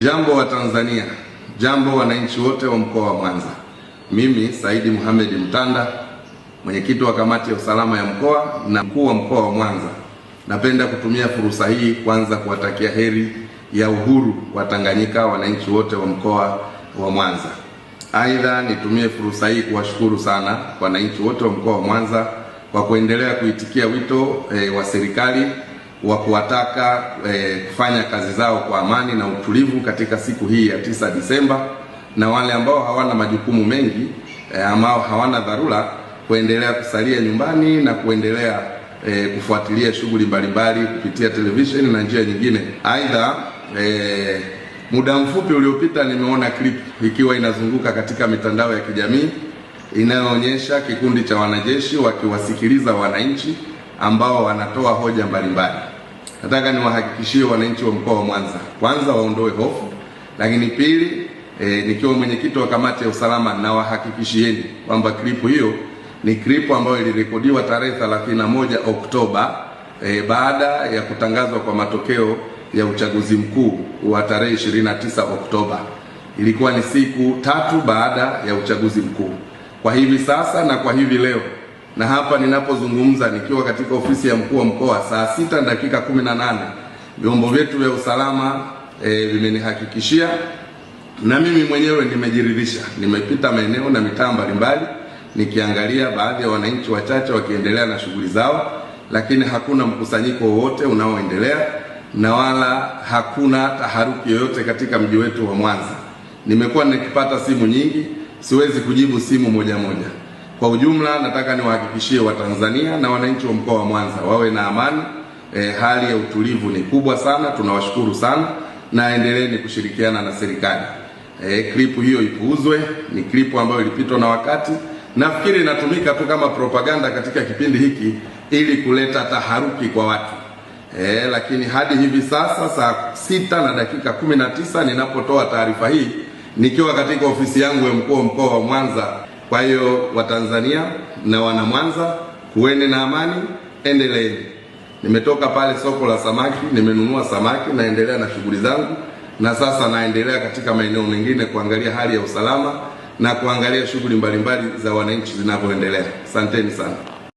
Jambo wa Tanzania, jambo wananchi wote wa mkoa wa Mwanza. Mimi Saidi Mohamed Mtanda, mwenyekiti wa kamati ya usalama ya mkoa na mkuu wa mkoa wa Mwanza, napenda kutumia fursa hii kwanza kuwatakia heri ya uhuru wa Tanganyika wananchi wote wa mkoa wa Mwanza. Aidha, nitumie fursa hii kuwashukuru sana wananchi wote wa mkoa wa Mwanza kwa kuendelea kuitikia wito wa serikali wa kuwataka kufanya kazi zao kwa amani na utulivu katika siku hii ya 9 Disemba, na wale ambao hawana majukumu mengi ambao hawana dharura kuendelea kusalia nyumbani na kuendelea kufuatilia shughuli mbalimbali kupitia televisheni na njia nyingine. Aidha, muda mfupi uliopita nimeona clip ikiwa inazunguka katika mitandao ya kijamii inayoonyesha kikundi cha wanajeshi wakiwasikiliza wananchi ambao wanatoa hoja mbalimbali. Nataka niwahakikishie wananchi wa mkoa wa Mwanza, kwanza waondoe hofu, lakini pili, nikiwa mwenyekiti wa kamati ya usalama na wahakikishieni kwamba klipu hiyo ni klipu ambayo ilirekodiwa tarehe 31 Oktoba baada ya kutangazwa kwa matokeo ya uchaguzi mkuu wa tarehe 29 Oktoba. Ilikuwa ni siku 3 baada ya uchaguzi mkuu. Kwa hivi sasa na kwa hivi leo na hapa ninapozungumza nikiwa katika ofisi ya mkuu wa mkoa, saa 6:18 vyombo vyetu vya usalama vimenihakikishia, na mimi mwenyewe nimejiridhisha. Nimepita maeneo na mitaa mbalimbali nikiangalia baadhi ya wananchi wachache wakiendelea na shughuli zao, lakini hakuna mkusanyiko wowote unaoendelea na wala hakuna taharuki yoyote katika mji wetu wa Mwanza. Nimekuwa nikipata simu nyingi, siwezi kujibu simu moja moja. Kwa ujumla, nataka niwahakikishie Watanzania na wananchi wa mkoa wa Mwanza wawe na amani. Hali ya utulivu ni kubwa sana, tunawashukuru sana, na endeleeni kushirikiana na serikali. Klipu hiyo ipuuzwe, ni klipu ambayo ilipitwa na wakati. Nafikiri inatumika tu kama propaganda katika kipindi hiki ili kuleta taharuki kwa watu. Lakini hadi hivi sasa saa 6:19 ninapotoa taarifa hii nikiwa katika ofisi yangu ya mkuu wa mkoa wa Mwanza. Kwa hiyo Watanzania na wana Mwanza, kuweni na amani, endeleeni. Nimetoka pale soko la samaki, nimenunua samaki, naendelea na shughuli zangu, na sasa naendelea katika maeneo mengine kuangalia hali ya usalama na kuangalia shughuli mbalimbali za wananchi zinavyoendelea. Asanteni sana.